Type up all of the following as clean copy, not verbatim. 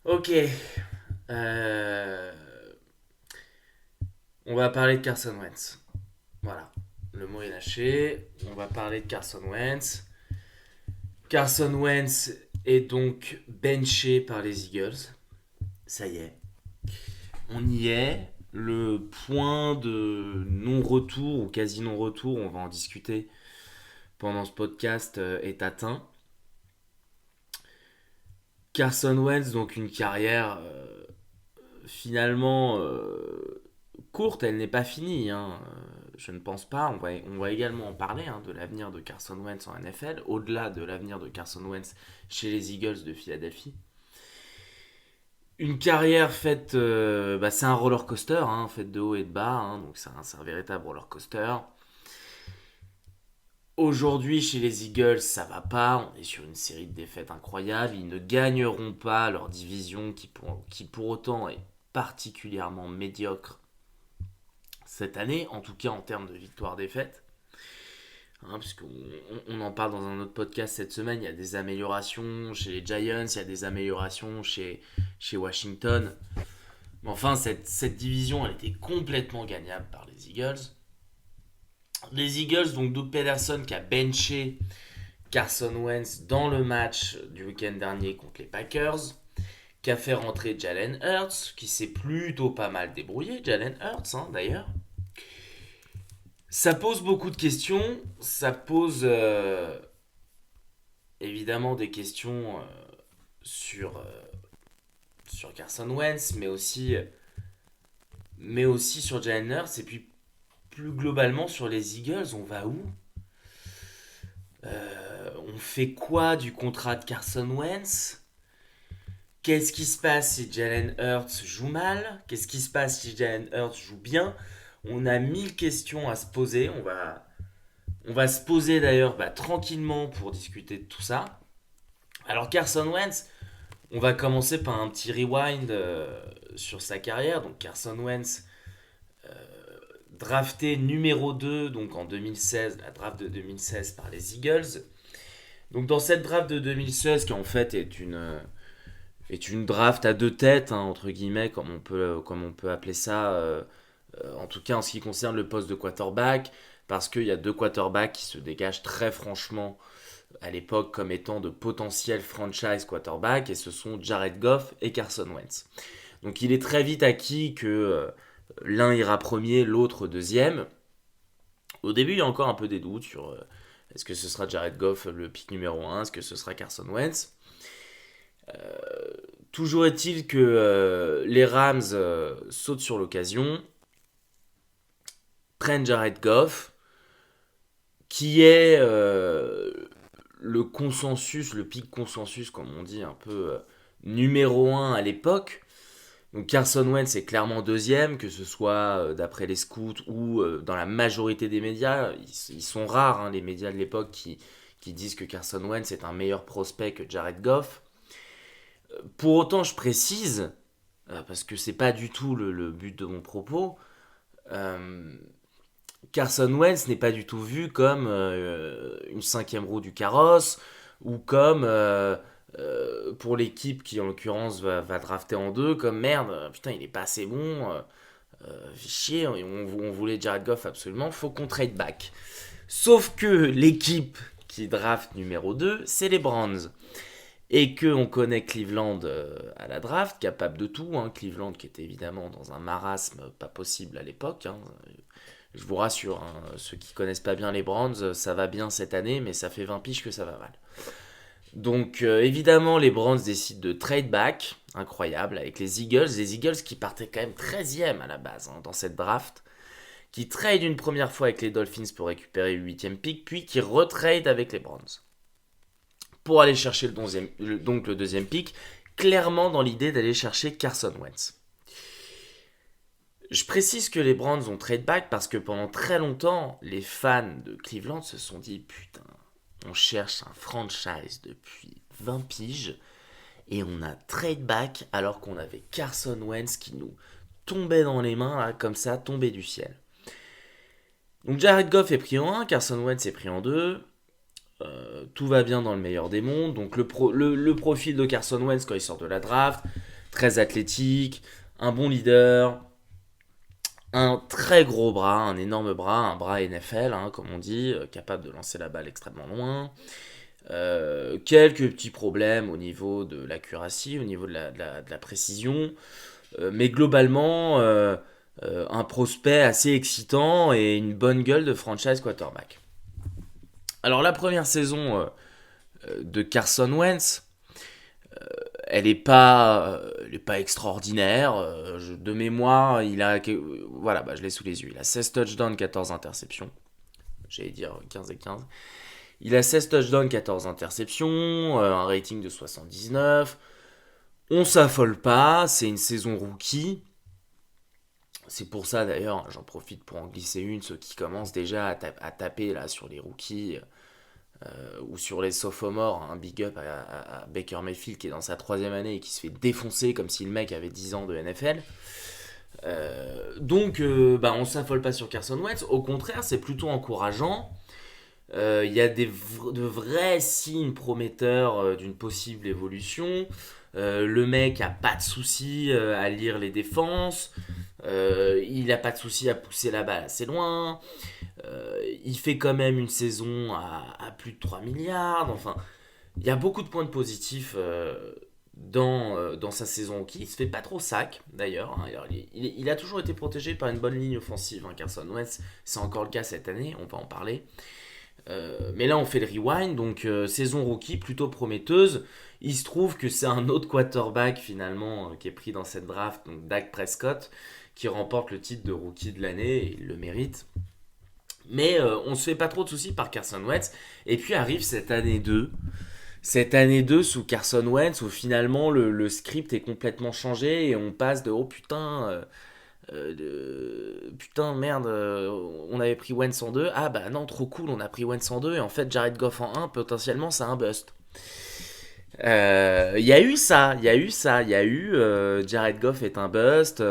Ok. Euh, On va parler de Carson Wentz. Voilà. Le mot est lâché. On va parler de Carson Wentz. Carson Wentz est donc benché par les Eagles. Ça y est. On y est. Le point de non-retour ou quasi non-retour, on va en discuter pendant ce podcast, est atteint. Carson Wentz, donc une carrière finalement courte, elle n'est pas finie. Je ne pense pas. On va également en parler de l'avenir de Carson Wentz en NFL, au-delà de l'avenir de Carson Wentz chez les Eagles de Philadelphie. Une carrière faite, c'est un roller coaster, fait de haut et de bas, donc c'est un véritable roller coaster. Aujourd'hui, chez les Eagles, ça va pas. On est sur une série de défaites incroyables. Ils ne gagneront pas leur division qui pour autant est particulièrement médiocre cette année, en tout cas en termes de victoire-défaite. Puisqu'on on en parle dans un autre podcast cette semaine, il y a des améliorations chez les Giants, il y a des améliorations chez Washington. Mais enfin, cette division, elle était complètement gagnable par les Eagles. Les Eagles, donc Doug Pederson qui a benché Carson Wentz dans le match du week-end dernier contre les Packers, qui a fait rentrer Jalen Hurts, qui s'est plutôt pas mal débrouillé, Jalen Hurts d'ailleurs. Ça pose beaucoup de questions, ça pose évidemment des questions sur Carson Wentz, mais aussi sur Jalen Hurts, et puis plus globalement sur les Eagles, on va où? On fait quoi du contrat de Carson Wentz? Qu'est-ce qui se passe si Jalen Hurts joue mal? Qu'est-ce qui se passe si Jalen Hurts joue bien? On a 1000 questions à se poser. On va se poser d'ailleurs tranquillement pour discuter de tout ça. Alors Carson Wentz, on va commencer par un petit rewind sur sa carrière. Donc Carson Wentz, drafté numéro 2 donc en 2016, la draft de 2016 par les Eagles. Donc dans cette draft de 2016 qui en fait est une draft à deux têtes, entre guillemets, comme on peut appeler ça, en tout cas en ce qui concerne le poste de quarterback, parce qu'il y a deux quarterbacks qui se dégagent très franchement à l'époque comme étant de potentiels franchise quarterbacks, et ce sont Jared Goff et Carson Wentz. Donc il est très vite acquis que l'un ira premier, l'autre deuxième. Au début, il y a encore un peu des doutes sur est-ce que ce sera Jared Goff le pick numéro un, est-ce que ce sera Carson Wentz. Toujours est-il que les Rams sautent sur l'occasion, prennent Jared Goff, qui est le consensus, le pick consensus, comme on dit, un peu numéro un à l'époque. Donc Carson Wentz est clairement deuxième, que ce soit d'après les scouts ou dans la majorité des médias. Ils sont rares, les médias de l'époque, qui disent que Carson Wentz est un meilleur prospect que Jared Goff. Pour autant, je précise, parce que c'est pas du tout le but de mon propos, euh, Carson Wentz n'est pas du tout vu comme une cinquième roue du carrosse, ou comme, pour l'équipe qui en l'occurrence va drafter en deux, comme merde, putain il est pas assez bon, chier, on voulait Jared Goff absolument, faut qu'on trade back. Sauf que l'équipe qui draft numéro 2, c'est les Browns. Et que on connaît Cleveland à la draft, capable de tout. Cleveland qui était évidemment dans un marasme pas possible à l'époque. Je vous rassure, ceux qui connaissent pas bien les Browns, ça va bien cette année, mais ça fait 20 piges que ça va mal. Donc évidemment, les Browns décident de trade back, incroyable, avec les Eagles qui partaient quand même 13e à la base dans cette draft, qui trade une première fois avec les Dolphins pour récupérer le 8e pick, puis qui retrade avec les Browns pour aller chercher donc le deuxième pick, clairement dans l'idée d'aller chercher Carson Wentz. Je précise que les Browns ont trade back parce que pendant très longtemps, les fans de Cleveland se sont dit putain, on cherche un franchise depuis 20 piges et on a trade back alors qu'on avait Carson Wentz qui nous tombait dans les mains, là, comme ça, tombé du ciel. Donc Jared Goff est pris en 1, Carson Wentz est pris en 2. Tout va bien dans le meilleur des mondes. Donc le profil de Carson Wentz quand il sort de la draft, très athlétique, un bon leader, un très gros bras, un énorme bras, un bras NFL, comme on dit, capable de lancer la balle extrêmement loin. Quelques petits problèmes au niveau de l'accuracy, au niveau de la précision, mais globalement, un prospect assez excitant et une bonne gueule de franchise quarterback. Alors la première saison de Carson Wentz, elle est pas extraordinaire. De mémoire, voilà, je l'ai sous les yeux. Il a 16 touchdowns, 14 interceptions. J'allais dire 15 et 15. Il a 16 touchdowns, 14 interceptions, un rating de 79. On s'affole pas, c'est une saison rookie. C'est pour ça d'ailleurs, j'en profite pour en glisser une, ceux qui commencent déjà à taper là sur les rookies ou sur les sophomores, un big up à Baker Mayfield qui est dans sa 3e année et qui se fait défoncer comme si le mec avait 10 ans de NFL. Donc on s'affole pas sur Carson Wentz, au contraire c'est plutôt encourageant. Il y a de vrais signes prometteurs d'une possible évolution. Le mec a pas de souci à lire les défenses. Il a pas de souci à pousser la balle assez loin. Il fait quand même une saison à plus de 3 milliards. Enfin, il y a beaucoup de points positifs dans sa saison qui il se fait pas trop sac d'ailleurs. Alors, il a toujours été protégé par une bonne ligne offensive. Carson Wentz, c'est encore le cas cette année, on va en parler. Mais là on fait le rewind, donc saison rookie plutôt prometteuse. Il se trouve que c'est un autre quarterback finalement qui est pris dans cette draft, donc Dak Prescott, qui remporte le titre de rookie de l'année et il le mérite. Mais on se fait pas trop de soucis par Carson Wentz. Et puis arrive cette année 2. Cette année 2 sous Carson Wentz où finalement le script est complètement changé et on passe de oh putain, putain merde, on avait pris Wentz en 2. Ah bah non, trop cool, on a pris Wentz en 2 et en fait Jared Goff en 1, potentiellement c'est un bust. Il y a eu ça, il y a eu Jared Goff est un bust,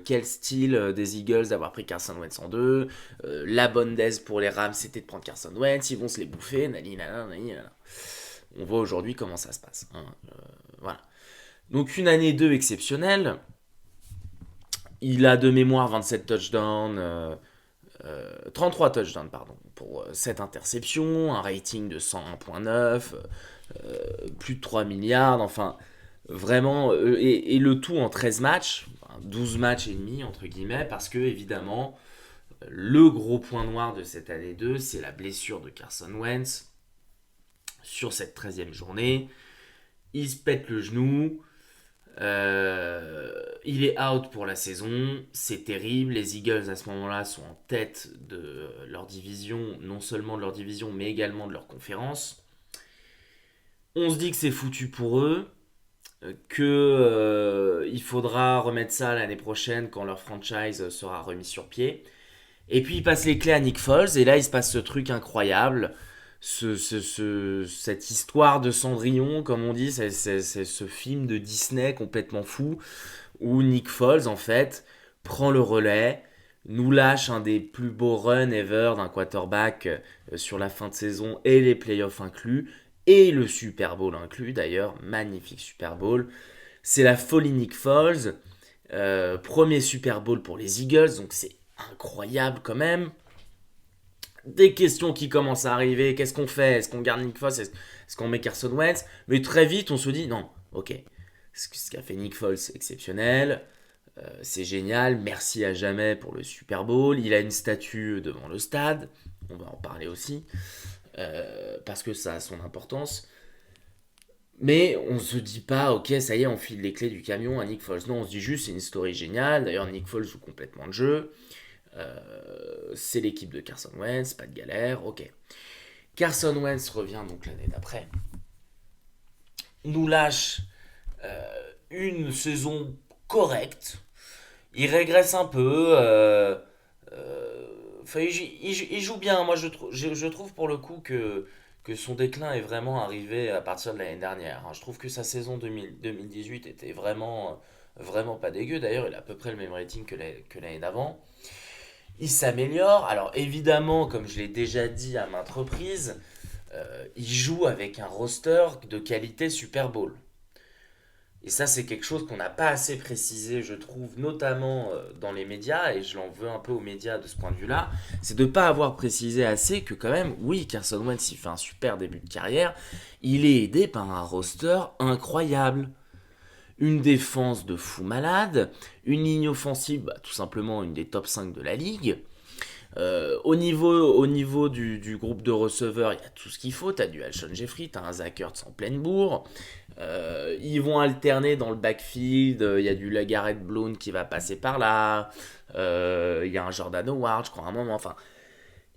quel style des Eagles d'avoir pris Carson Wentz en 2, la bonne daise pour les Rams c'était de prendre Carson Wentz, ils vont se les bouffer, naninana. On voit aujourd'hui comment ça se passe. Voilà. Donc une année 2 exceptionnelle, il a de mémoire 27 touchdowns, 33 touchdowns pardon, pour 7 interceptions, un rating de 101.9, plus de 3 milliards, enfin vraiment, et le tout en 13 matchs, 12 matchs et demi entre guillemets, parce que évidemment, le gros point noir de cette année 2, c'est la blessure de Carson Wentz sur cette 13e journée. Il se pète le genou, il est out pour la saison, c'est terrible. Les Eagles à ce moment-là sont en tête de leur division, non seulement de leur division, mais également de leur conférence. On se dit que c'est foutu pour eux, que il faudra remettre ça l'année prochaine quand leur franchise sera remis sur pied. Et puis il passe les clés à Nick Foles et là il se passe ce truc incroyable. Cette histoire de Cendrillon, comme on dit, c'est ce film de Disney complètement fou où Nick Foles, en fait, prend le relais, nous lâche un des plus beaux runs ever d'un quarterback sur la fin de saison et les playoffs inclus, et le Super Bowl inclus d'ailleurs, magnifique Super Bowl. C'est la folie Nick Foles, premier Super Bowl pour les Eagles, donc c'est incroyable quand même. Des questions qui commencent à arriver. Qu'est-ce qu'on fait? Est-ce qu'on garde Nick Foles? Est-ce qu'on met Carson Wentz? Mais très vite, on se dit non, ok. Ce qu'a fait Nick Foles, c'est exceptionnel. C'est génial. Merci à jamais pour le Super Bowl. Il a une statue devant le stade. On va en parler aussi. Parce que ça a son importance. Mais on se dit pas, ok, ça y est, on file les clés du camion à Nick Foles. Non, on se dit juste, c'est une story géniale. D'ailleurs, Nick Foles joue complètement le jeu. C'est l'équipe de Carson Wentz, pas de galère, ok. Carson Wentz revient donc l'année d'après, nous lâche une saison correcte, il régresse un peu, il joue bien, moi je trouve pour le coup que son déclin est vraiment arrivé à partir de l'année dernière. Je trouve que sa saison 2018 était vraiment pas dégueu, d'ailleurs il a à peu près le même rating que l'année d'avant. Il s'améliore. Alors évidemment, comme je l'ai déjà dit à maintes reprises, il joue avec un roster de qualité Super Bowl. Et ça, c'est quelque chose qu'on n'a pas assez précisé, je trouve, notamment dans les médias, et je l'en veux un peu aux médias de ce point de vue-là, c'est de ne pas avoir précisé assez que quand même, oui, Carson Wentz, il fait un super début de carrière, il est aidé par un roster incroyable. Une défense de fou malade, une ligne offensive, bah, tout simplement une des top 5 de la ligue. Au niveau du groupe de receveurs, il y a tout ce qu'il faut. Tu as du Alshon Jeffrey, tu as un Zach Ertz en pleine bourre. Ils vont alterner dans le backfield. Il y a du Garrett Blount qui va passer par là. Il y a un Jordan Howard, je crois, à un moment. Enfin,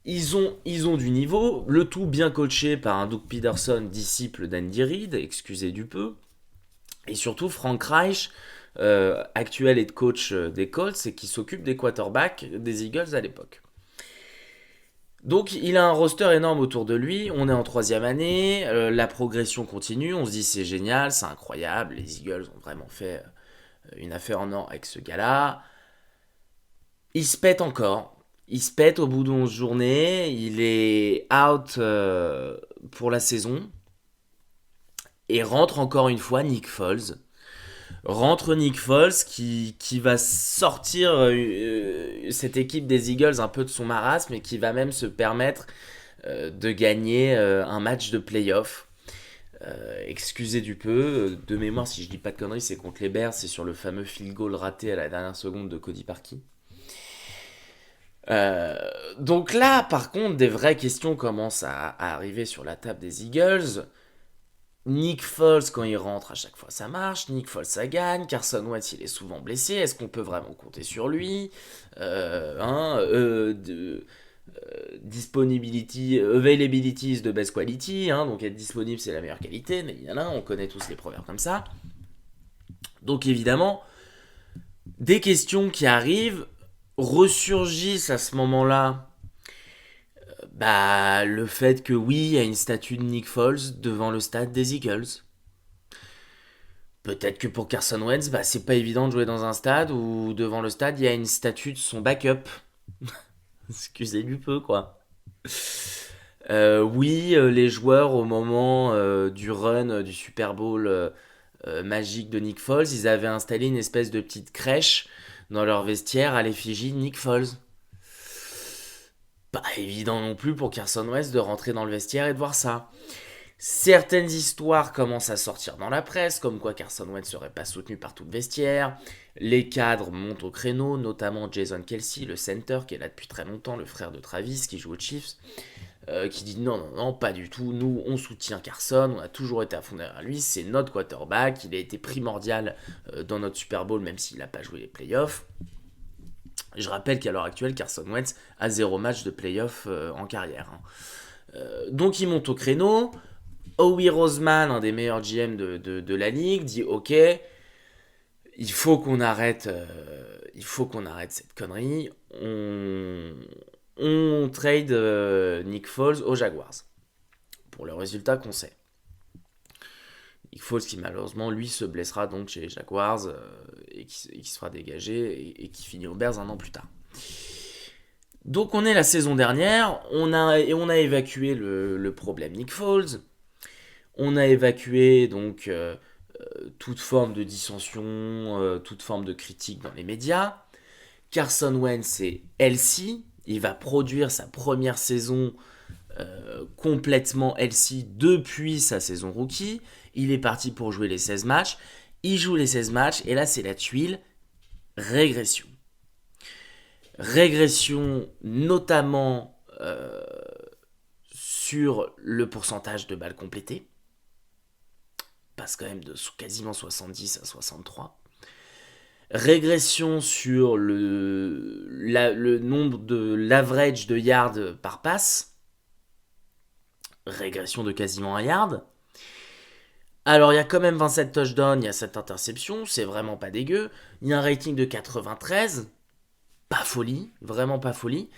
ils ont du niveau. Le tout bien coaché par un Doug Peterson, disciple d'Andy Reid, excusez du peu. Et surtout, Frank Reich, actuel head coach des Colts, et qui s'occupe des quarterbacks des Eagles à l'époque. Donc il a un roster énorme autour de lui, on est en troisième année, la progression continue, on se dit c'est génial, c'est incroyable, les Eagles ont vraiment fait une affaire en or avec ce gars-là. Il se pète encore, il se pète au bout de 11 journées, il est out pour la saison, et rentre encore une fois Nick Foles. Rentre Nick Foles qui va sortir cette équipe des Eagles un peu de son marasme et qui va même se permettre de gagner un match de playoff. Excusez du peu, de mémoire si je dis pas de conneries, c'est contre les Bears, c'est sur le fameux field goal raté à la dernière seconde de Cody Parkey. Donc là, par contre, des vraies questions commencent à arriver sur la table des Eagles. Nick Foles, quand il rentre, à chaque fois ça marche. Nick Foles, ça gagne. Carson Wentz, il est souvent blessé. Est-ce qu'on peut vraiment compter sur lui Disponibility, availability is the best quality. Donc être disponible, c'est la meilleure qualité. Mais on connaît tous les proverbes comme ça. Donc évidemment, des questions qui arrivent ressurgissent à ce moment-là. Le fait que oui, il y a une statue de Nick Foles devant le stade des Eagles. Peut-être que pour Carson Wentz, c'est pas évident de jouer dans un stade où devant le stade, il y a une statue de son backup. Excusez du peu, quoi. Oui, les joueurs, au moment du run du Super Bowl magique de Nick Foles, ils avaient installé une espèce de petite crèche dans leur vestiaire à l'effigie de Nick Foles. Pas évident non plus pour Carson Wentz de rentrer dans le vestiaire et de voir ça. Certaines histoires commencent à sortir dans la presse, comme quoi Carson Wentz serait pas soutenu par tout le vestiaire. Les cadres montent au créneau, notamment Jason Kelce, le center, qui est là depuis très longtemps, le frère de Travis, qui joue aux Chiefs, qui dit non, pas du tout, nous on soutient Carson, on a toujours été à fond derrière lui, c'est notre quarterback, il a été primordial dans notre Super Bowl, même s'il n'a pas joué les playoffs. Je rappelle qu'à l'heure actuelle, Carson Wentz a 0 match de playoff en carrière. Donc il monte au créneau. Howie Roseman, un des meilleurs GM de la ligue, dit ok, il faut qu'on arrête cette connerie. On trade Nick Foles aux Jaguars. Pour le résultat qu'on sait. Nick Foles qui malheureusement lui se blessera donc chez les Jaguars et qui sera dégagé et qui finit aux Bears un an plus tard. Donc on est la saison dernière, on a évacué le problème Nick Foles. On a évacué donc toute forme de dissension, toute forme de critique dans les médias. Carson Wentz est healthy, il va produire sa première saison complètement healthy depuis sa saison rookie. Il est parti pour jouer les 16 matchs. Il joue les 16 matchs et là c'est la tuile, régression. Régression notamment sur le pourcentage de balles complétées. Passe quand même de quasiment 70 à 63. Régression sur le nombre de l'average de yards par passe. Régression de quasiment 1 yard. Alors il y a quand même 27 touchdowns, il y a 7 interceptions, c'est vraiment pas dégueu. Il y a un rating de 93. Pas folie, vraiment pas folie.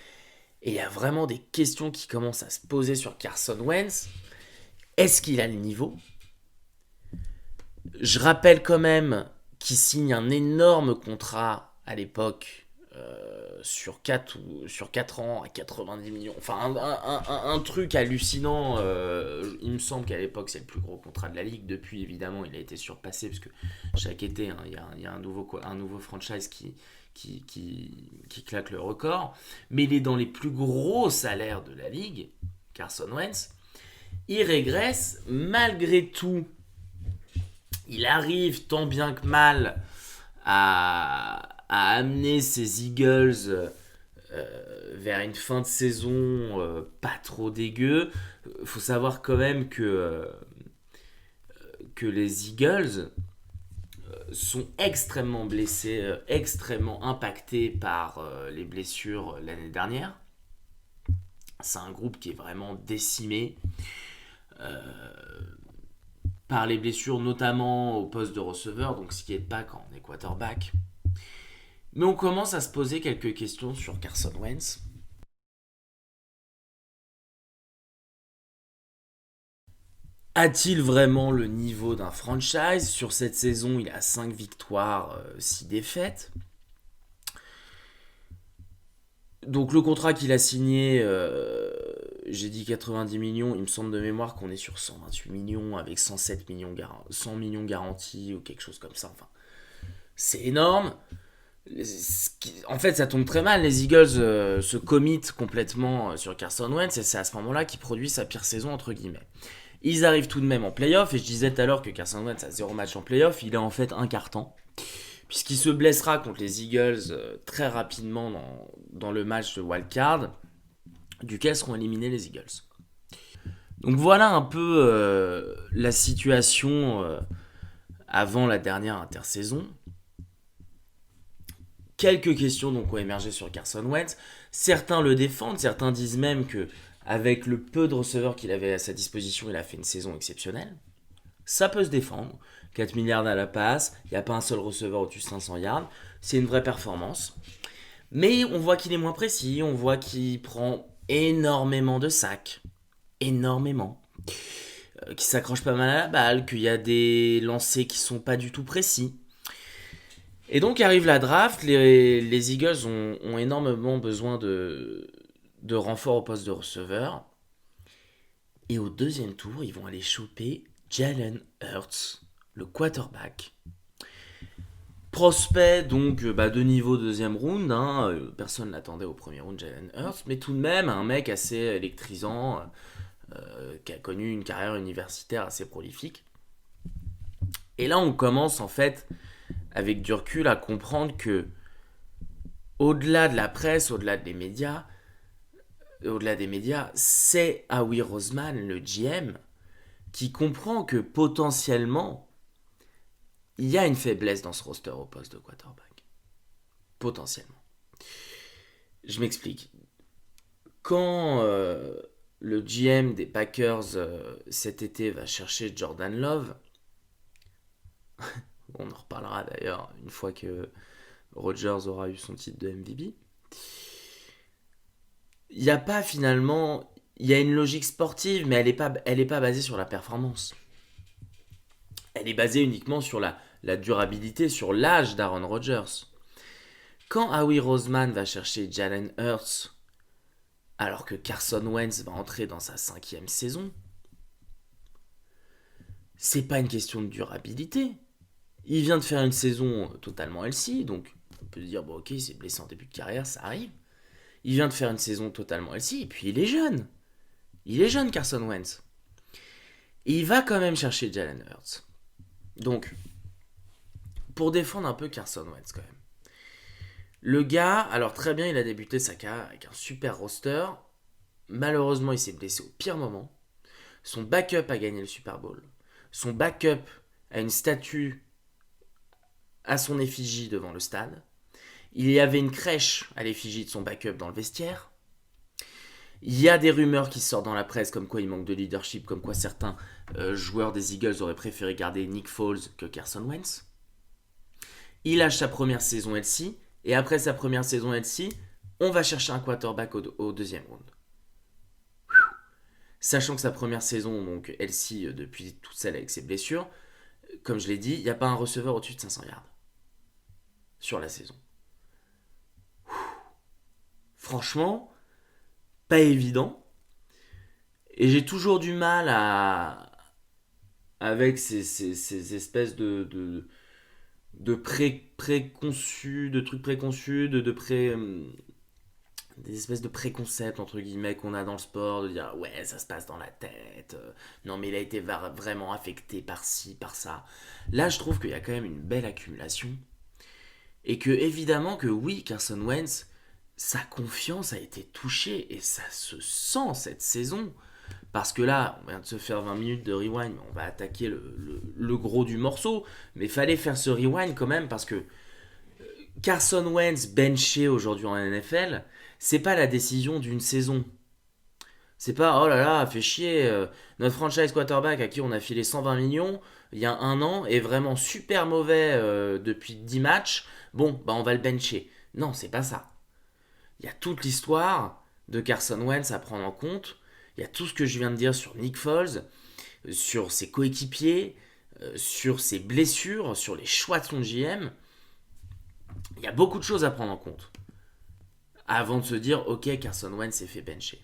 Et il y a vraiment des questions qui commencent à se poser sur Carson Wentz. Est-ce qu'il a le niveau ? Je rappelle quand même qu'il signe un énorme contrat à l'époque sur 4 ans à 90 millions. Enfin, un truc hallucinant. Il me semble qu'à l'époque, c'est le plus gros contrat de la ligue. Depuis, évidemment, il a été surpassé parce que chaque été, hein, il y a un nouveau franchise qui claque le record. Mais il est dans les plus gros salaires de la ligue, Carson Wentz. Il régresse malgré tout. Il arrive tant bien que mal à amener ses Eagles vers une fin de saison pas trop dégueu. Faut savoir quand même que les Eagles sont extrêmement blessés, extrêmement impactés par les blessures l'année dernière. C'est un groupe qui est vraiment décimé par les blessures, notamment au poste de receveur, donc ce qui n'aide pas quand on est quarterback. Mais on commence à se poser quelques questions sur Carson Wentz. A-t-il vraiment le niveau d'un franchise? Sur cette saison, il a 5 victoires, 6 défaites. Donc le contrat qu'il a signé, j'ai dit 90 millions, il me semble de mémoire qu'on est sur 128 millions avec 107 millions 100 millions garantis ou quelque chose comme ça. Enfin, c'est énorme. En fait, ça tombe très mal. Les Eagles se committent complètement sur Carson Wentz et c'est à ce moment-là qu'il produit sa pire saison, entre guillemets. Ils arrivent tout de même en playoff et je disais tout à l'heure que Carson Wentz a 0 match en playoff. Il est en fait un carton puisqu'il se blessera contre les Eagles très rapidement dans le match de wildcard duquel seront éliminés les Eagles. Donc voilà un peu la situation avant la dernière intersaison. Quelques questions donc ont émergé sur Carson Wentz. Certains le défendent, certains disent même que avec le peu de receveurs qu'il avait à sa disposition, il a fait une saison exceptionnelle. Ça peut se défendre. 4 milliards à la passe, il n'y a pas un seul receveur au-dessus de 500 yards. C'est une vraie performance. Mais on voit qu'il est moins précis, on voit qu'il prend énormément de sacs. Énormément. Qu'il s'accroche pas mal à la balle, qu'il y a des lancers qui sont pas du tout précis. Et donc arrive la draft, les Eagles ont énormément besoin de renforts au poste de receveur. Et au deuxième tour, ils vont aller choper Jalen Hurts, le quarterback. Prospect donc de niveau deuxième round, hein, personne l'attendait au premier round Jalen Hurts, mais tout de même un mec assez électrisant, qui a connu une carrière universitaire assez prolifique. Et là on commence en fait avec du recul à comprendre que au-delà de la presse, au-delà des médias, c'est Howie Roseman, le GM, qui comprend que potentiellement il y a une faiblesse dans ce roster au poste de quarterback. Potentiellement. Je m'explique. Quand le GM des Packers cet été va chercher Jordan Love, on en reparlera d'ailleurs une fois que Rodgers aura eu son titre de MVP, il n'y a pas finalement... Il y a une logique sportive, mais elle est pas basée sur la performance. Elle est basée uniquement sur la durabilité, sur l'âge d'Aaron Rodgers. Quand Howie Roseman va chercher Jalen Hurts, alors que Carson Wentz va entrer dans sa 5e saison, c'est pas une question de durabilité. Il vient de faire une saison totalement healthy, donc on peut se dire, bon ok, il s'est blessé en début de carrière, ça arrive. Il vient de faire une saison totalement healthy, et puis il est jeune. Il est jeune, Carson Wentz. Et il va quand même chercher Jalen Hurts. Donc, pour défendre un peu Carson Wentz quand même. Le gars, alors très bien, il a débuté sa carrière avec un super roster. Malheureusement, il s'est blessé au pire moment. Son backup a gagné le Super Bowl. Son backup a une statue à son effigie devant le stade. Il y avait une crèche à l'effigie de son backup dans le vestiaire. Il y a des rumeurs qui sortent dans la presse comme quoi il manque de leadership, comme quoi certains joueurs des Eagles auraient préféré garder Nick Foles que Carson Wentz. Il lâche sa première saison LC, et après sa première saison LC, on va chercher un quarterback au deuxième round. Sachant que sa première saison, donc LC depuis toute celle avec ses blessures, comme je l'ai dit, il n'y a pas un receveur au-dessus de 500 yards sur la saison. Franchement, pas évident. Et j'ai toujours du mal avec ces espèces de préconçus, de trucs préconçus, des espèces de préconcepts entre guillemets qu'on a dans le sport, de dire ouais ça se passe dans la tête, non mais il a été vraiment affecté par ci, par ça. Là je trouve qu'il y a quand même une belle accumulation et que évidemment que oui Carson Wentz, sa confiance a été touchée et ça se sent cette saison. Parce que là, on vient de se faire 20 minutes de rewind, on va attaquer le gros du morceau, mais il fallait faire ce rewind quand même parce que Carson Wentz benché aujourd'hui en NFL, c'est pas la décision d'une saison. C'est pas oh là là, fait chier, notre franchise quarterback à qui on a filé 120 millions il y a un an est vraiment super mauvais depuis 10 matchs. Bon, bah on va le bencher. Non, c'est pas ça. Il y a toute l'histoire de Carson Wentz à prendre en compte. Il y a tout ce que je viens de dire sur Nick Foles, sur ses coéquipiers, sur ses blessures, sur les choix de son GM. Il y a beaucoup de choses à prendre en compte avant de se dire ok Carson Wentz s'est fait bencher.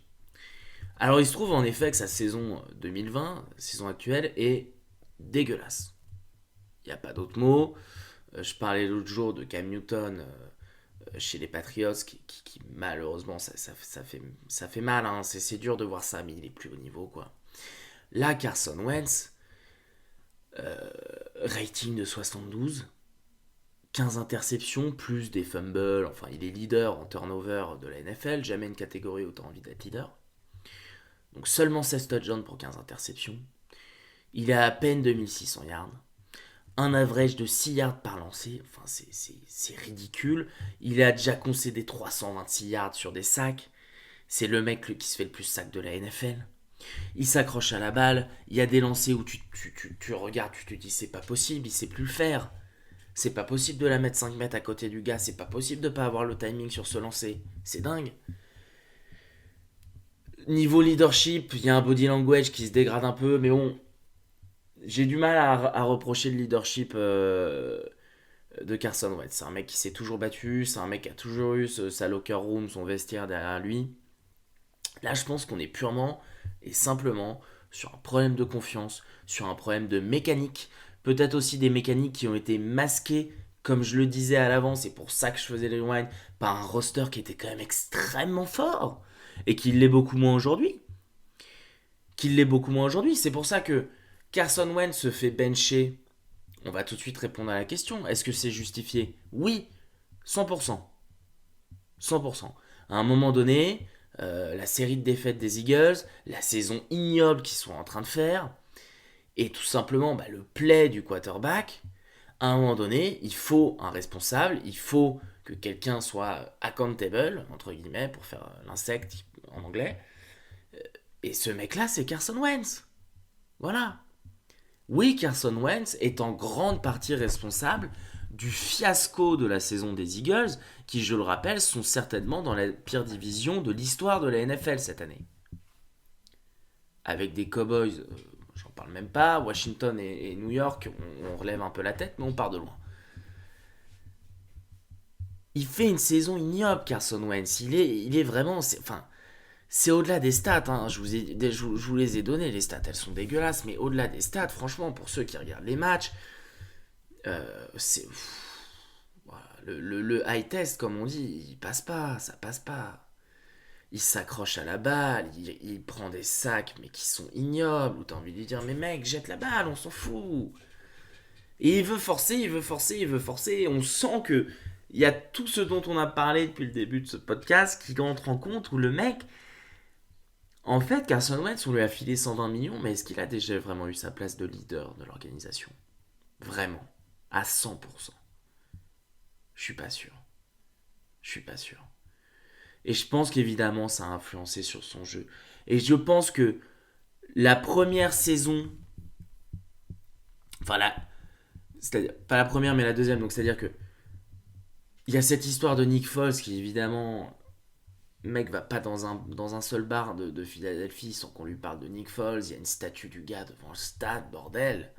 Alors il se trouve en effet que sa saison 2020, saison actuelle, est dégueulasse. Il n'y a pas d'autre mot. Je parlais l'autre jour de Cam Newton chez les Patriots qui malheureusement ça fait mal. Hein. C'est dur de voir ça, mais il est plus haut niveau quoi. Là Carson Wentz, rating de 72, 15 interceptions, plus des fumbles, enfin il est leader en turnover de la NFL, jamais une catégorie autant envie d'être leader. Donc seulement 16 touchdowns pour 15 interceptions. Il a à peine 2600 yards. Un average de 6 yards par lancé, enfin c'est ridicule. Il a déjà concédé 326 yards sur des sacs. C'est le mec qui se fait le plus sac de la NFL. Il s'accroche à la balle. Il y a des lancers où tu regardes, tu te dis c'est pas possible, il sait plus le faire. C'est pas possible de la mettre 5 mètres à côté du gars, c'est pas possible de pas avoir le timing sur ce lancer. C'est dingue. Niveau leadership, il y a un body language qui se dégrade un peu, mais bon, j'ai du mal à reprocher le leadership de Carson Wentz. C'est un mec qui s'est toujours battu, c'est un mec qui a toujours eu sa locker room, son vestiaire derrière lui. Là, je pense qu'on est purement et simplement sur un problème de confiance, sur un problème de mécanique, peut-être aussi des mécaniques qui ont été masquées, comme je le disais à l'avance, c'est pour ça que je faisais les rewind, par un roster qui était quand même extrêmement fort et qui l'est beaucoup moins aujourd'hui. C'est pour ça que Carson Wentz se fait bencher. On va tout de suite répondre à la question. Est-ce que c'est justifié? Oui, 100%. 100%. À un moment donné, la série de défaites des Eagles, la saison ignoble qu'ils sont en train de faire, et tout simplement le play du quarterback, à un moment donné, il faut un responsable, il faut que quelqu'un soit accountable, entre guillemets, pour faire l'insecte en anglais. Et ce mec-là, c'est Carson Wentz. Voilà. Oui, Carson Wentz est en grande partie responsable du fiasco de la saison des Eagles, qui, je le rappelle, sont certainement dans la pire division de l'histoire de la NFL cette année. Avec des Cowboys, j'en parle même pas, Washington et New York, on relève un peu la tête, mais on part de loin. Il fait une saison ignoble, Carson Wentz. Il est vraiment... C'est au-delà des stats, hein. Je vous les ai données, les stats, elles sont dégueulasses, mais au-delà des stats, franchement, pour ceux qui regardent les matchs, c'est... Voilà, le high test, comme on dit, il passe pas, ça passe pas. Il s'accroche à la balle, il prend des sacs, mais qui sont ignobles, où t'as envie de lui dire, mais mec, jette la balle, on s'en fout. Et il veut forcer, il veut forcer, il veut forcer, et on sent que il y a tout ce dont on a parlé depuis le début de ce podcast qui entre en compte, où le mec, en fait, Carson Wentz, on lui a filé 120 millions, mais est-ce qu'il a déjà vraiment eu sa place de leader de l'organisation? Vraiment. À 100%. Je suis pas sûr. Je suis pas sûr. Et je pense qu'évidemment, ça a influencé sur son jeu. Et je pense que la première saison, enfin c'est-à-dire pas la première mais la deuxième, donc c'est-à-dire que il y a cette histoire de Nick Foles qui évidemment, le mec va pas dans un seul bar de Philadelphie sans qu'on lui parle de Nick Foles. Il y a une statue du gars devant le stade, bordel.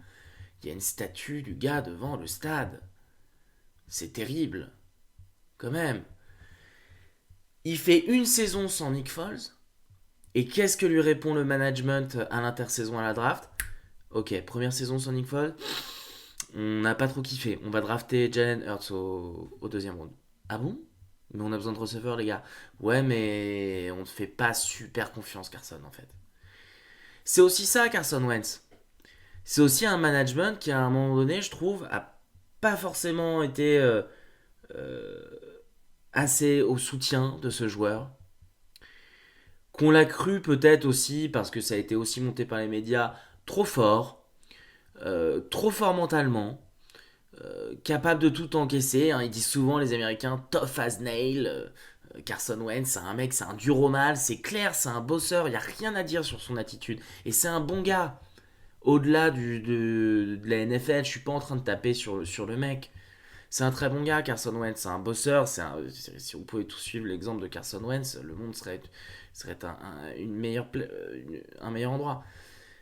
Il y a une statue du gars devant le stade. C'est terrible, quand même. Il fait une saison sans Nick Foles. Et qu'est-ce que lui répond le management à l'intersaison à la draft? Ok, première saison sans Nick Foles. On n'a pas trop kiffé. On va drafter Jalen Hurts au deuxième round. Ah bon? Mais on a besoin de receveurs, les gars. Ouais, mais on ne fait pas super confiance, Carson, en fait. C'est aussi ça, Carson Wentz. C'est aussi un management qui, à un moment donné, je trouve, a pas forcément été euh, assez au soutien de ce joueur. Qu'on l'a cru peut-être aussi, parce que ça a été aussi monté par les médias, trop fort mentalement, capable de tout encaisser. Hein. Ils disent souvent, les Américains, tough as nail. Carson Wentz, c'est un mec, c'est un dur au mal, c'est clair, c'est un bosseur, il n'y a rien à dire sur son attitude. Et c'est un bon gars. Au-delà de la NFL, je suis pas en train de taper sur le mec. C'est un très bon gars, Carson Wentz. C'est un bosseur. Si vous pouvez tous suivre l'exemple de Carson Wentz, le monde serait un meilleur endroit.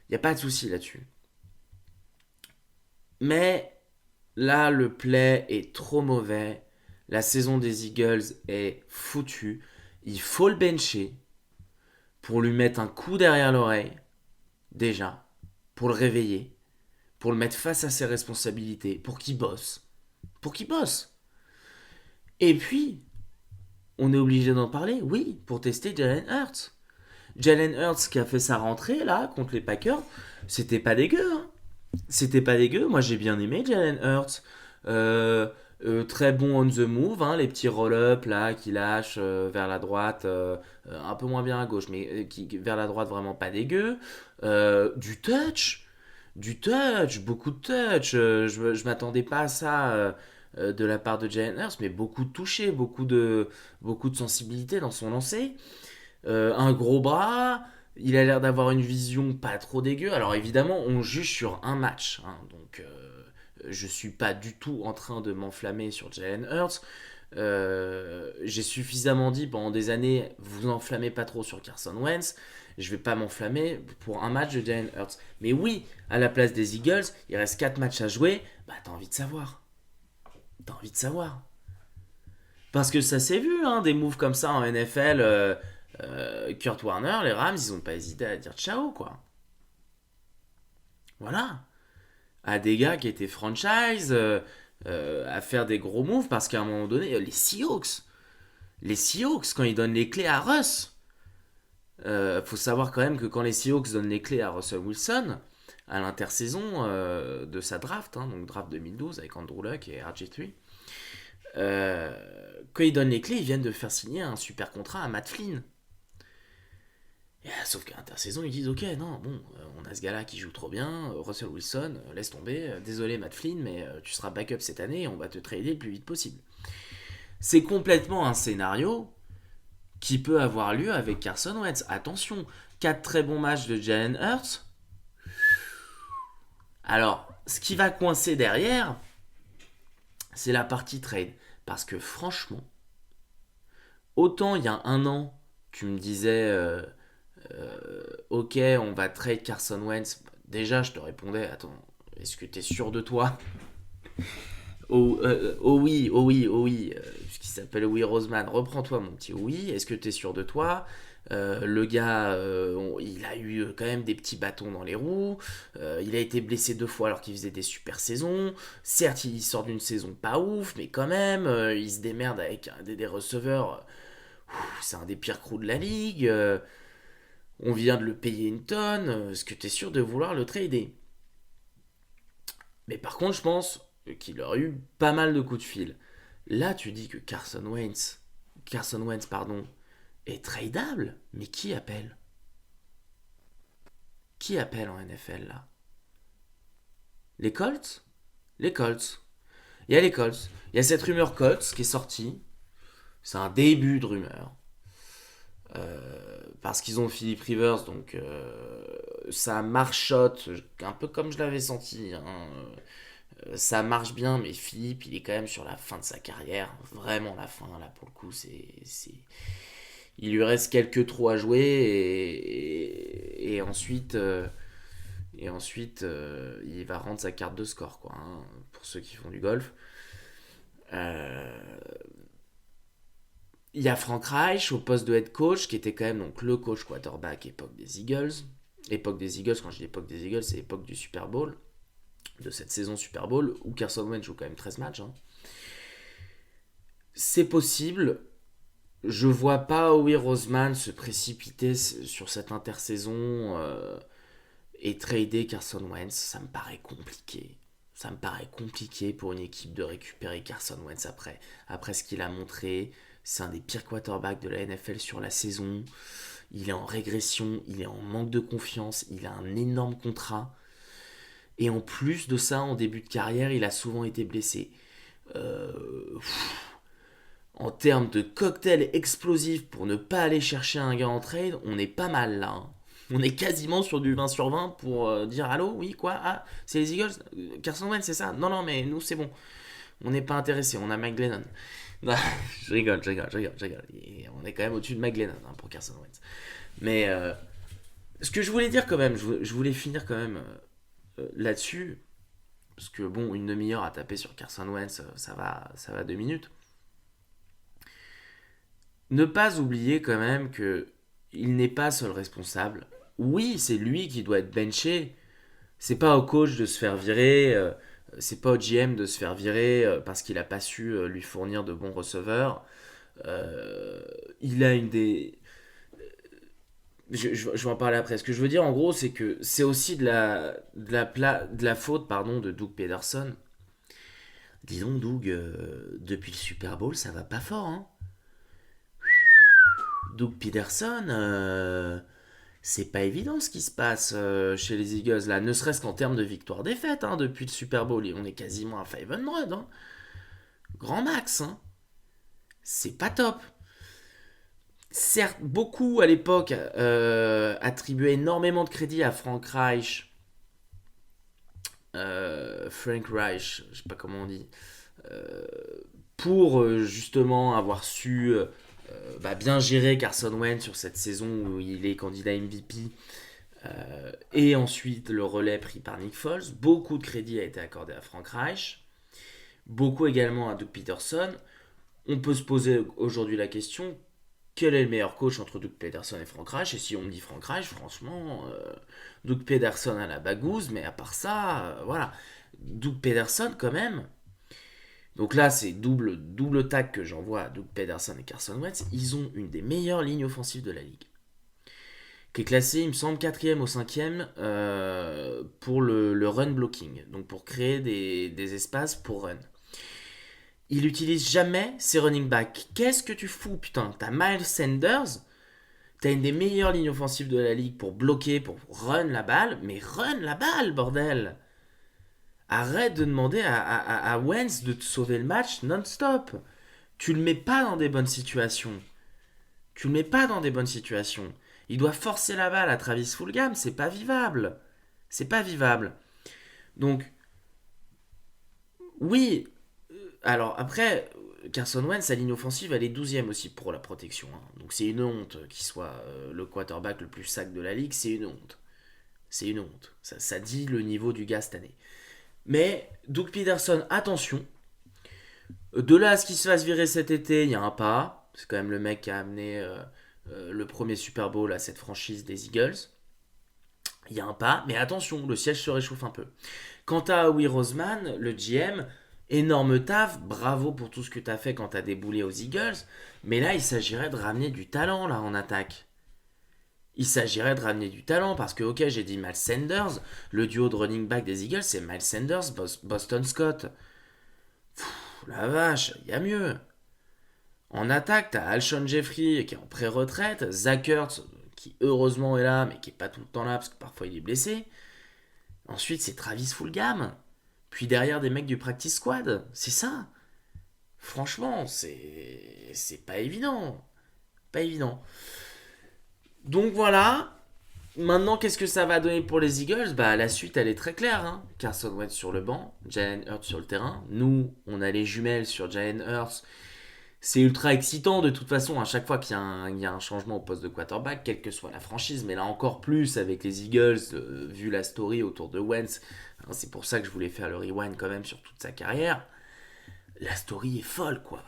Il n'y a pas de souci là-dessus. Mais là, le play est trop mauvais. La saison des Eagles est foutue. Il faut le bencher pour lui mettre un coup derrière l'oreille, déjà, pour le réveiller, pour le mettre face à ses responsabilités, pour qu'il bosse. Pour qu'il bosse. Et puis, on est obligé d'en parler, oui, pour tester Jalen Hurts. Jalen Hurts qui a fait sa rentrée là contre les Packers, c'était pas dégueu. Hein. C'était pas dégueu. Moi j'ai bien aimé Jalen Hurts. Très bon on the move, hein, les petits roll-up là qui lâchent vers la droite, un peu moins bien à gauche, mais vers la droite vraiment pas dégueu. Du touch, beaucoup de touch. Je m'attendais pas à ça de la part de Jalen Hurts, mais beaucoup de toucher, beaucoup de sensibilité dans son lancer. Un gros bras, il a l'air d'avoir une vision pas trop dégueu. Alors évidemment, on juge sur un match, hein, donc je suis pas du tout en train de m'enflammer sur Jalen Hurts. J'ai suffisamment dit pendant des années, vous enflammez pas trop sur Carson Wentz. Je vais pas m'enflammer pour un match de Jalen Hurts. Mais oui, à la place des Eagles, il reste 4 matchs à jouer. Bah t'as envie de savoir. T'as envie de savoir. Parce que ça s'est vu, hein, des moves comme ça en NFL. Kurt Warner, les Rams, ils ont pas hésité à dire ciao, quoi. Voilà. À des gars qui étaient franchise, à faire des gros moves, parce qu'à un moment donné, les Seahawks, quand ils donnent les clés à Russ, faut savoir quand même que quand les Seahawks donnent les clés à Russell Wilson, à l'intersaison de sa draft, hein, donc draft 2012 avec Andrew Luck et RG3, quand ils donnent les clés, ils viennent de faire signer un super contrat à Matt Flynn. Sauf qu'à l'intersaison, ils disent ok, non, bon, on a ce gars-là qui joue trop bien, Russell Wilson, laisse tomber, désolé Matt Flynn, mais tu seras backup cette année et on va te trader le plus vite possible. C'est complètement un scénario qui peut avoir lieu avec Carson Wentz. Attention, 4 très bons matchs de Jalen Hurts. Alors, ce qui va coincer derrière, c'est la partie trade. Parce que franchement, autant il y a un an, tu me disais ok, on va trade Carson Wentz. Déjà, je te répondais, attends, est-ce que tu es sûr de toi? Oh oui, oh oui, oh oui, puisqu'il s'appelle Oui Roseman, reprends-toi mon petit oui, est-ce que tu es sûr de toi? Le gars, il a eu quand même des petits bâtons dans les roues. Il a été blessé 2 fois alors qu'il faisait des super saisons. Certes, il sort d'une saison pas ouf, mais quand même, il se démerde avec des receveurs. C'est un des pires crews de la ligue. On vient de le payer une tonne. Est-ce que tu es sûr de vouloir le trader? Mais par contre, je pense qu'il aurait eu pas mal de coups de fil. Là, tu dis que Carson Wentz, pardon, est tradable. Mais qui appelle? Qui appelle en NFL là? Les Colts? Les Colts. Il y a les Colts. Il y a cette rumeur Colts qui est sortie. C'est un début de rumeur. Parce qu'ils ont Philip Rivers, donc ça marchote, un peu comme je l'avais senti. Hein. Ça marche bien, mais Philippe, il est quand même sur la fin de sa carrière. Vraiment la fin, là, pour le coup. Il lui reste quelques trous à jouer et ensuite, il va rendre sa carte de score, quoi. Hein, pour ceux qui font du golf. Euh, Il y a Frank Reich au poste de head coach, qui était quand même donc le coach quarterback époque des Eagles. Époque des Eagles, quand je dis époque des Eagles, c'est l'époque du Super Bowl, de cette saison Super Bowl, où Carson Wentz joue quand même 13 matchs. Hein. C'est possible. Je vois pas Howie Roseman se précipiter sur cette intersaison et trader Carson Wentz. Ça me paraît compliqué. Ça me paraît compliqué pour une équipe de récupérer Carson Wentz après ce qu'il a montré. C'est un des pires quarterbacks de la NFL sur la saison. Il est en régression, il est en manque de confiance, il a un énorme contrat. Et en plus de ça, en début de carrière, il a souvent été blessé. En termes de cocktail explosif pour ne pas aller chercher un gars en trade, on est pas mal là. Hein. On est quasiment sur du 20 sur 20 pour dire allô, oui, quoi, ah, c'est les Eagles, Carson Wentz, c'est ça. Non, non, mais nous, c'est bon. On n'est pas intéressé, on a Mike Glennon. Non, je rigole. Et on est quand même au-dessus de Mike Glennon hein, pour Carson Wentz. Mais ce que je voulais dire quand même, je voulais finir quand même là-dessus, parce que bon, une demi-heure à taper sur Carson Wentz, ça va 2 minutes. Ne pas oublier quand même que il n'est pas seul responsable. Oui, c'est lui qui doit être benché. C'est pas au coach de se faire virer, c'est pas au GM de se faire virer parce qu'il a pas su lui fournir de bons receveurs. Euh, il a une des. Je vais en parler après. Ce que je veux dire en gros, c'est que c'est aussi de la faute pardon, de Doug Peterson. Dis donc, Doug, depuis le Super Bowl, ça va pas fort. Hein. Doug Peterson, c'est pas évident ce qui se passe chez les Eagles là, ne serait-ce qu'en termes de victoire-défaite hein, depuis le Super Bowl. On est quasiment à 500. Hein. Grand max. Hein. C'est pas top. Certes, beaucoup à l'époque attribuaient énormément de crédit à Frank Reich, je sais pas comment on dit, euh, pour justement avoir su bien gérer Carson Wentz sur cette saison où il est candidat MVP et ensuite le relais pris par Nick Foles. Beaucoup de crédit a été accordé à Frank Reich, beaucoup également à Doug Peterson. On peut se poser aujourd'hui la question quel est le meilleur coach entre Doug Peterson et Frank Reich. Et si on me dit Frank Reich, franchement, Doug Peterson à la bagouze, mais à part ça, voilà. Doug Peterson quand même. Donc là, c'est double tag que j'envoie à Doug Peterson et Carson Wentz. Ils ont une des meilleures lignes offensives de la ligue. Qui est classée, il me semble, 4ème ou 5ème pour le run blocking. Donc pour créer des espaces pour run. Il utilise jamais ses running backs. Qu'est-ce que tu fous, putain? T'as Miles Sanders, t'as une des meilleures lignes offensives de la ligue pour bloquer, pour run la balle, mais run la balle, bordel! Arrête de demander à Wentz de te sauver le match non-stop. Tu le mets pas dans des bonnes situations. Tu le mets pas dans des bonnes situations. Il doit forcer la balle à Travis Fulgham, c'est pas vivable. C'est pas vivable. Donc, oui, alors après, Carson Wentz, sa ligne offensive, elle est 12ème aussi pour la protection. Hein. Donc c'est une honte qu'il soit le quarterback le plus sac de la ligue, c'est une honte. C'est une honte. Ça dit le niveau du gars cette année. Mais Doug Peterson, attention. De là à ce qu'il se fasse virer cet été, il y a un pas. C'est quand même le mec qui a amené le premier Super Bowl à cette franchise des Eagles. Il y a un pas, mais attention, le siège se réchauffe un peu. Quant à Howie Roseman, le GM, énorme taf, bravo pour tout ce que tu as fait quand tu as déboulé aux Eagles, mais là il s'agirait de ramener du talent là en attaque. Il s'agirait de ramener du talent parce que ok j'ai dit Miles Sanders, le duo de running back des Eagles c'est Miles Sanders, Boston Scott. La vache, il y a mieux. En attaque, t'as Alshon Jeffrey qui est en pré-retraite, Zach Ertz qui heureusement est là mais qui est pas tout le temps là parce que parfois il est blessé. Ensuite c'est Travis Fulgham. Puis derrière des mecs du practice squad, c'est ça. Franchement, c'est pas évident. Pas évident. Donc voilà. Maintenant, qu'est-ce que ça va donner pour les Eagles? Bah, la suite, elle est très claire. Hein. Carson Wentz sur le banc, Jalen Hurts sur le terrain. Nous, on a les jumelles sur Jalen Hurts. C'est ultra excitant de toute façon à chaque fois qu'il y a un changement au poste de quarterback, quelle que soit la franchise, mais là encore plus avec les Eagles, vu la story autour de Wentz. Hein, c'est pour ça que je voulais faire le rewind quand même sur toute sa carrière. La story est folle, quoi.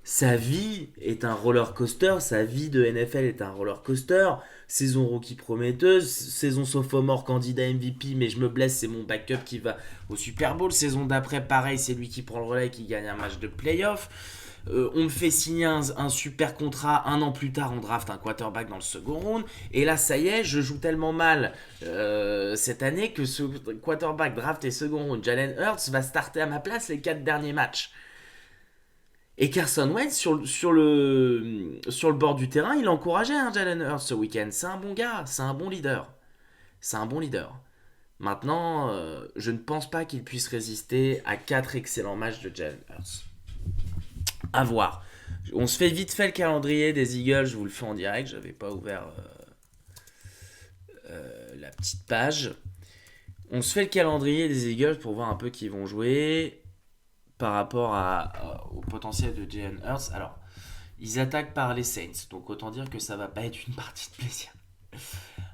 sa vie est un roller coaster, sa vie de NFL est un roller coaster. Saison rookie prometteuse, saison sophomore candidat MVP, mais je me blesse, c'est mon backup qui va au Super Bowl. Saison d'après, pareil, c'est lui qui prend le relais, qui gagne un match de playoff. On me fait signer un super contrat, 1 an plus tard on draft un quarterback dans le second round, et là ça y est, je joue tellement mal cette année que ce quarterback drafté second round, Jalen Hurts, va starter à ma place les 4 derniers matchs. Et Carson Wentz, sur le bord du terrain, il encourageait Jalen Hurts ce week-end. C'est un bon gars, c'est un bon leader. C'est un bon leader. Maintenant, je ne pense pas qu'il puisse résister à 4 excellents matchs de Jalen Hurts. À voir. On se fait vite fait le calendrier des Eagles, je vous le fais en direct, j'avais pas ouvert la petite page. On se fait le calendrier des Eagles pour voir un peu qui vont jouer par rapport au potentiel de Jalen Hurts. Alors, ils attaquent par les Saints, donc autant dire que ça va pas être une partie de plaisir.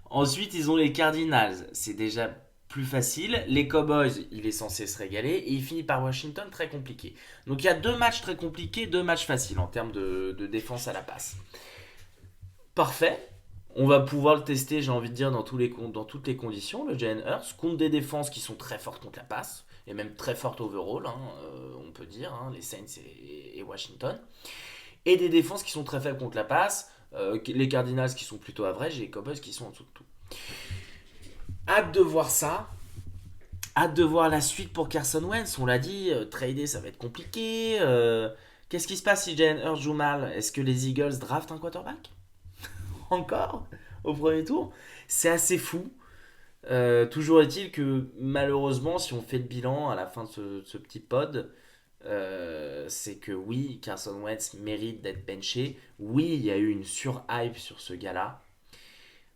Ensuite, ils ont les Cardinals, c'est déjà plus facile. Les Cowboys, il est censé se régaler. Et il finit par Washington, très compliqué. Donc il y a 2 matchs très compliqués, 2 matchs faciles en termes de défense à la passe. Parfait. On va pouvoir le tester, j'ai envie de dire, dans toutes les conditions, le Jalen Hurts, contre des défenses qui sont très fortes contre la passe, et même très fortes overall, on peut dire, les Saints et Washington. Et des défenses qui sont très faibles contre la passe, les Cardinals qui sont plutôt average et les Cowboys qui sont en dessous de tout. Hâte de voir ça. Hâte de voir la suite pour Carson Wentz. On l'a dit, trader ça va être compliqué. Qu'est-ce qui se passe si Jalen Hurts joue mal? Est-ce que les Eagles draftent un quarterback? Encore au premier tour? C'est assez fou. Toujours est-il que malheureusement, si on fait le bilan à la fin de ce petit pod, c'est que oui, Carson Wentz mérite d'être benché. Oui, il y a eu une surhype sur ce gars-là.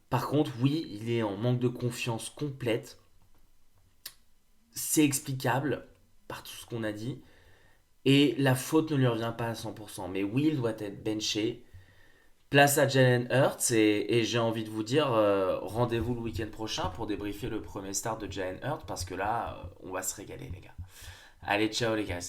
Par contre, oui, il est en manque de confiance complète. C'est explicable par tout ce qu'on a dit. Et la faute ne lui revient pas à 100%. Mais oui, il doit être benché. Place à Jalen Hurts. Et j'ai envie de vous dire, rendez-vous le week-end prochain pour débriefer le premier start de Jalen Hurts. Parce que là, on va se régaler, les gars. Allez, ciao, les gars.